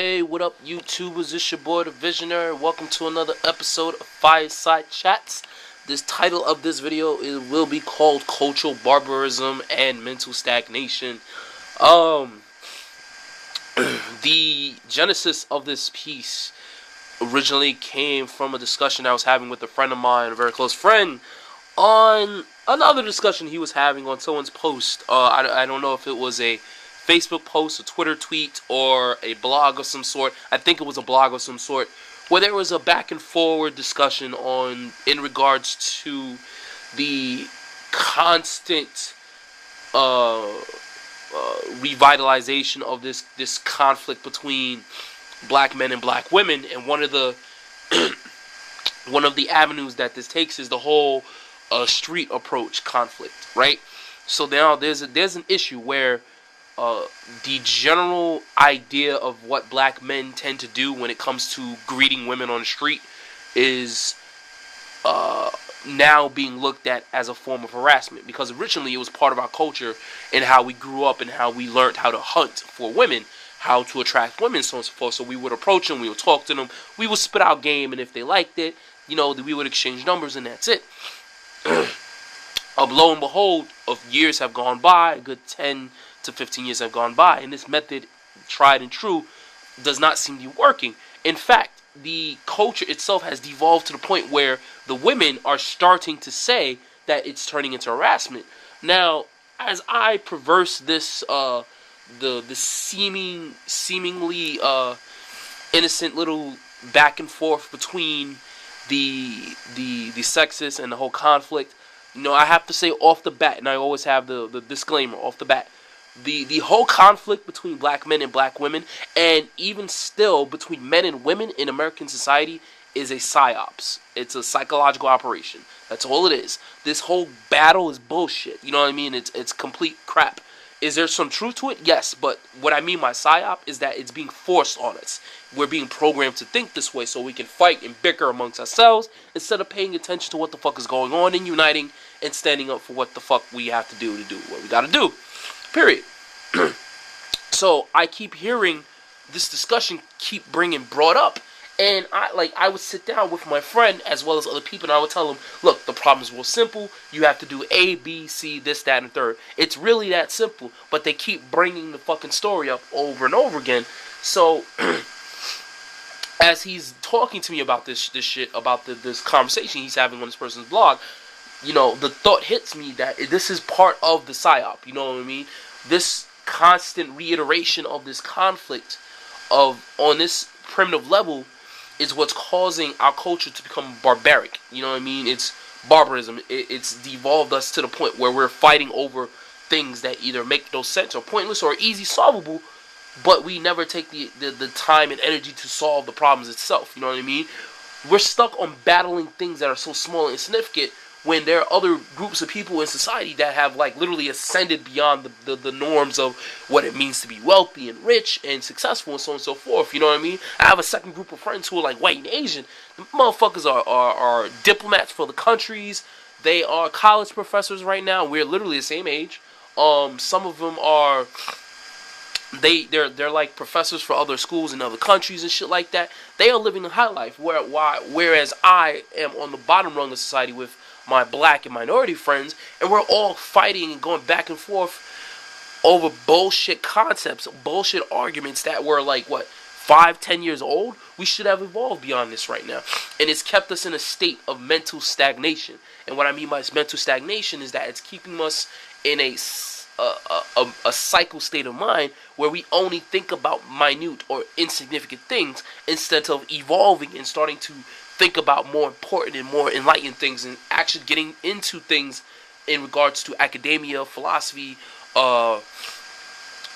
Hey, what up, YouTubers? It's your boy, the Visionary. Welcome to another episode of Firesidechats. This title of this video will be called Cultural Barbarism and Mental Stagnation. The genesis of this piece originally came from a discussion I was having with a friend of mine, a very close friend, on another discussion he was having on someone's post. I don't know if it was a Facebook post, a Twitter tweet, or a blog of some sort. I think it was a blog of some sort, where there was a back and forward discussion in regards to the constant revitalization of this conflict between black men and black women. And one of the avenues that this takes is the whole street approach conflict, right? So now there's an issue where the general idea of what black men tend to do when it comes to greeting women on the street is now being looked at as a form of harassment, because originally it was part of our culture and how we grew up and how we learned how to hunt for women, how to attract women, so on and so forth. So we would approach them, we would talk to them, we would spit out game, and if they liked it, we would exchange numbers, and that's it. Lo and behold, years have gone by, a good 10 to 15 years have gone by, and this method, tried and true, does not seem to be working. In fact, the culture itself has devolved to the point where the women are starting to say that it's turning into harassment. Now, as I perverse this, the seemingly innocent little back and forth between the sexes and the whole conflict, I have to say off the bat, and I always have the disclaimer off the bat, the whole conflict between black men and black women, and even still between men and women in American society, is a psyops. It's a psychological operation. That's all it is. This whole battle is bullshit. You know what I mean? It's complete crap. Is there some truth to it? Yes, but what I mean by psyop is that it's being forced on us. We're being programmed to think this way so we can fight and bicker amongst ourselves instead of paying attention to what the fuck is going on and uniting and standing up for what the fuck we have to do what we gotta do. Period. So I keep hearing this discussion keep brought up, and I would sit down with my friend as well as other people, and I would tell them, look, the problem is real simple. You have to do A, B, C, this, that, and third. It's really that simple, but they keep bringing the fucking story up over and over again. So as he's talking to me about this shit, about this conversation he's having on this person's blog, the thought hits me that this is part of the psyop. You know what I mean? This constant reiteration of this conflict on this primitive level is what's causing our culture to become barbaric. You know what I mean? It's barbarism. It's devolved us to the point where we're fighting over things that either make no sense or pointless or easy solvable, but we never take the time and energy to solve the problems itself. You know what I mean? We're stuck on battling things that are so small and insignificant, when there are other groups of people in society that have literally ascended beyond the norms of what it means to be wealthy and rich and successful and so on and so forth. You know what I mean? I have a second group of friends who are white and Asian. The motherfuckers are diplomats for the countries. They are college professors right now. We're literally the same age. Some of them are they're like professors for other schools in other countries and shit like that. They are living the high life. Whereas I am on the bottom rung of society with my black and minority friends, and we're all fighting and going back and forth over bullshit concepts, bullshit arguments that were 5-10 years old. We should have evolved beyond this right now, and it's kept us in a state of mental stagnation. And what I mean by mental stagnation is that it's keeping us in a cycle state of mind where we only think about minute or insignificant things instead of evolving and starting to think about more important and more enlightened things, and actually getting into things in regards to academia, philosophy,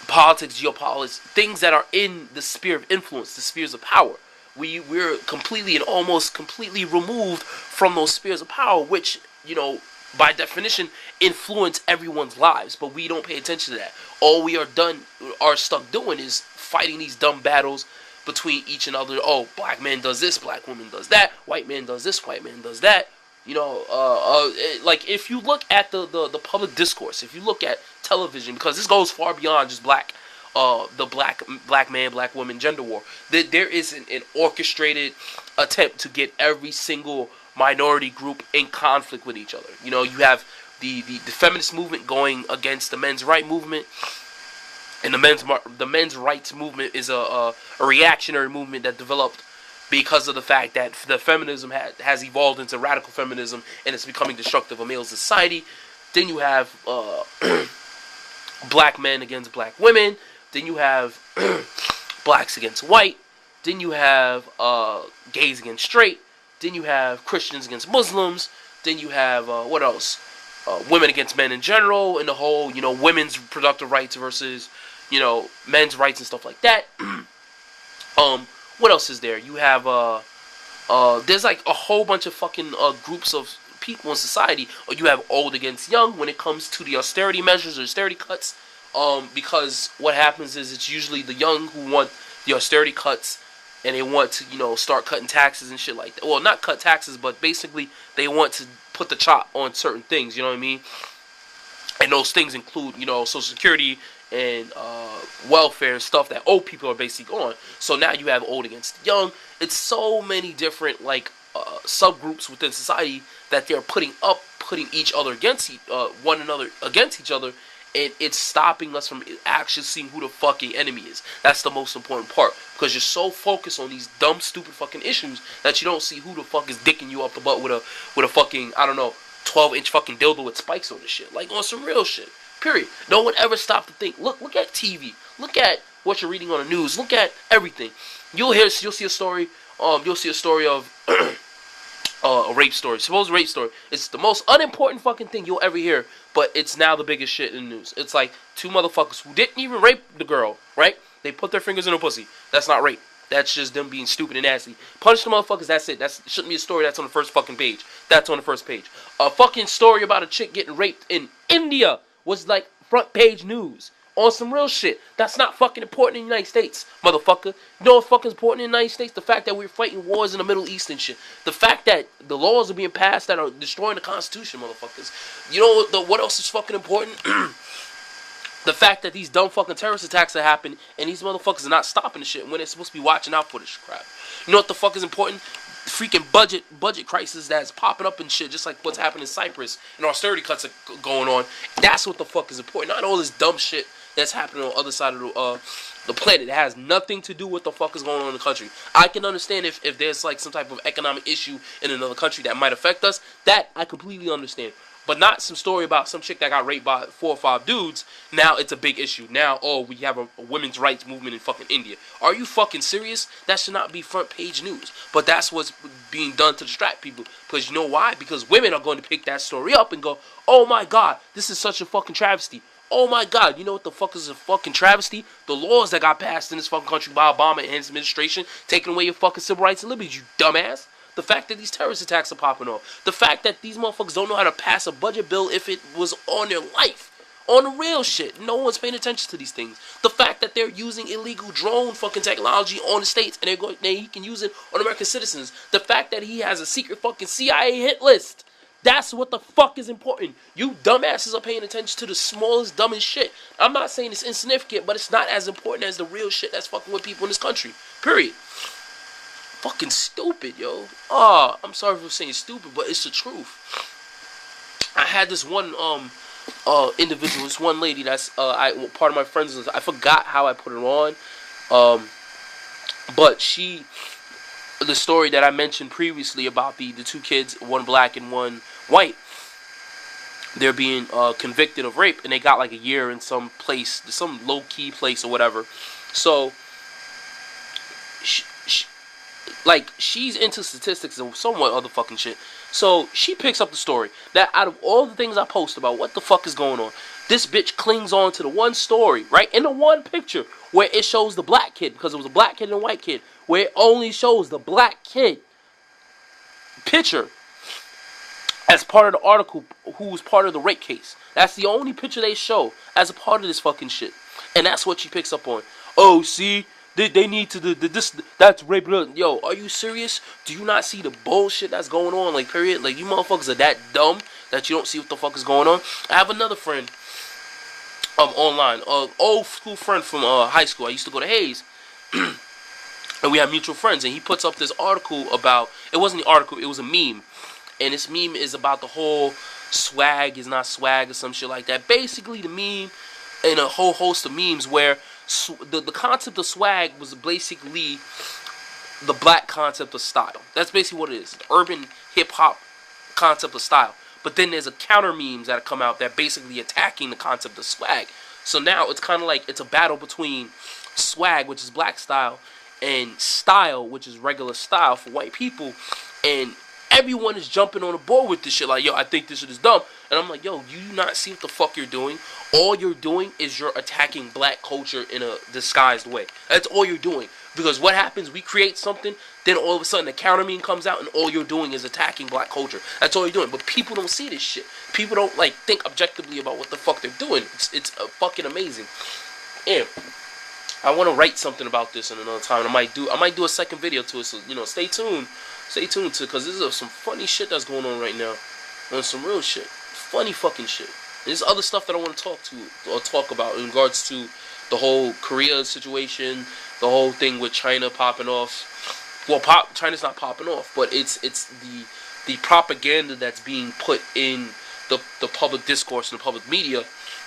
politics, geopolitics, things that are in the sphere of influence, the spheres of power. We're completely and almost completely removed from those spheres of power, which, by definition, influence everyone's lives, but we don't pay attention to that. All we are stuck doing is fighting these dumb battles between each and other. Oh, black man does this, black woman does that, white man does this, white man does that. If you look at the public discourse, if you look at television, because this goes far beyond just black, the black man, black woman gender war. There is an orchestrated attempt to get every single minority group in conflict with each other. You know, you have the feminist movement going against the men's right movement, and the men's rights movement is a reactionary movement that developed because of the fact that the feminism has evolved into radical feminism and it's becoming destructive of male society. Then you have black men against black women. Then you have blacks against white. Then you have gays against straight. Then you have Christians against Muslims. Then you have what else? Women against men in general, and the whole, you know, women's reproductive rights versus, you know, men's rights and stuff like that. What else is there? You have there's like a whole bunch of fucking groups of people in society. Or you have old against young when it comes to the austerity measures or austerity cuts. Because what happens is it's usually the young who want the austerity cuts, and they want to, you know, start cutting taxes and shit like that. Well, not cut taxes, but basically they want to put the chop on certain things. You know what I mean? And those things include, you know, Social Security and welfare and stuff that old people are basically on. So now you have old against young. It's so many different like subgroups within society that they're putting each other against one another against each other, and it's stopping us from actually seeing who the fucking enemy is. That's the most important part, because you're so focused on these dumb, stupid fucking issues that you don't see who the fuck is dicking you up the butt with a fucking, I don't know, 12-inch fucking dildo with spikes on the shit, like on some real shit. Period. No one ever stopped to think. Look at TV. Look at what you're reading on the news. Look at everything. You'll see a story. You'll see a story of a rape story. Supposed rape story. It's the most unimportant fucking thing you'll ever hear, but it's now the biggest shit in the news. It's like two motherfuckers who didn't even rape the girl, right? They put their fingers in her pussy. That's not rape. That's just them being stupid and nasty. Punish the motherfuckers, that's it. That shouldn't be a story that's on the first fucking page. That's on the first page. A fucking story about a chick getting raped in India was like front page news on some real shit. That's not fucking important in the United States, motherfucker. You know what's fucking important in the United States? The fact that we're fighting wars in the Middle East and shit. The fact that the laws are being passed that are destroying the Constitution, motherfuckers. You know what else is fucking important? The fact that these dumb fucking terrorist attacks are happening and these motherfuckers are not stopping the shit when they're supposed to be watching out for this crap. You know what the fuck is important? Freaking budget crisis that's popping up and shit, just like what's happening in Cyprus and austerity cuts are going on. That's what the fuck is important. Not all this dumb shit that's happening on the other side of the planet. It has nothing to do with the fuck is going on in the country. I can understand if there's like some type of economic issue in another country that might affect us. That I completely understand. But not some story about some chick that got raped by 4 or 5 dudes. Now it's a big issue. Now, we have a women's rights movement in fucking India. Are you fucking serious? That should not be front page news. But that's what's being done to distract people. Because you know why? Because women are going to pick that story up and go, oh my god, this is such a fucking travesty. Oh my god, you know what the fuck is a fucking travesty? The laws that got passed in this fucking country by Obama and his administration, taking away your fucking civil rights and liberties, you dumbass. The fact that these terrorist attacks are popping off. The fact that these motherfuckers don't know how to pass a budget bill if it was on their life. On the real shit. No one's paying attention to these things. The fact that they're using illegal drone fucking technology on the states and he can use it on American citizens. The fact that he has a secret fucking CIA hit list. That's what the fuck is important. You dumbasses are paying attention to the smallest, dumbest shit. I'm not saying it's insignificant, but it's not as important as the real shit that's fucking with people in this country. Period. Fucking stupid, yo. I'm sorry for saying stupid, but it's the truth. I had this one individual, this one lady that's part of my friends. I forgot how I put her on, but the story that I mentioned previously about the 2 kids, one black and one white, they're being convicted of rape, and they got like a year in some place, some low key place or whatever. So she's into statistics and somewhat other fucking shit. So she picks up the story that out of all the things I post about what the fuck is going on, this bitch clings on to the one story, right? In the one picture where it shows the black kid, because it was a black kid and a white kid, where it only shows the black kid picture as part of the article who was part of the rape case. That's the only picture they show as a part of this fucking shit. And that's what she picks up on. Oh, see? They need to this, that's rape. Yo, are you serious? Do you not see the bullshit that's going on? Like, period. Like, you motherfuckers are that dumb that you don't see what the fuck is going on. I have another friend. online. Old school friend from high school. I used to go to Hayes, and we had mutual friends. And he puts up this article about. It wasn't the article. It was a meme, and this meme is about the whole swag is not swag or some shit like that. Basically, the meme and a whole host of memes where the concept of swag was basically the black concept of style. That's basically what it is. The urban hip hop concept of style. But then there's a counter memes that come out that basically attacking the concept of swag. So now it's kind of like it's a battle between swag, which is black style, and style, which is regular style for white people. And everyone is jumping on the board with this shit. Like, yo, I think this shit is dumb. And I'm like, yo, you do not see what the fuck you're doing? All you're doing is you're attacking black culture in a disguised way. That's all you're doing. Because what happens, we create something, then all of a sudden the counter meme comes out, and all you're doing is attacking black culture. That's all you're doing. But people don't see this shit. People don't, like, think objectively about what the fuck they're doing. It's fucking amazing. And I want to write something about this in another time. I might do a second video to it, so, you know, stay tuned. Stay tuned to it, because this is some funny shit that's going on right now. And some real shit. Funny fucking shit. There's other stuff that I want to talk about in regards to the whole Korea situation, the whole thing with China popping off. Well, China's not popping off, but it's the propaganda that's being put in the public discourse and the public media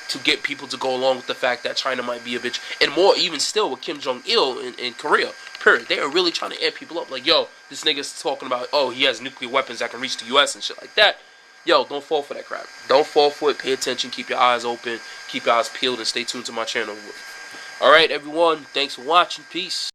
to get people to go along with the fact that China might be a bitch. And more even still with Kim Jong-il in Korea, period. They are really trying to amp people up. Like, yo, this nigga's talking about, oh, he has nuclear weapons that can reach the U.S. and shit like that. Yo, don't fall for that crap. Don't fall for it. Pay attention. Keep your eyes open. Keep your eyes peeled and stay tuned to my channel. Alright, everyone. Thanks for watching. Peace.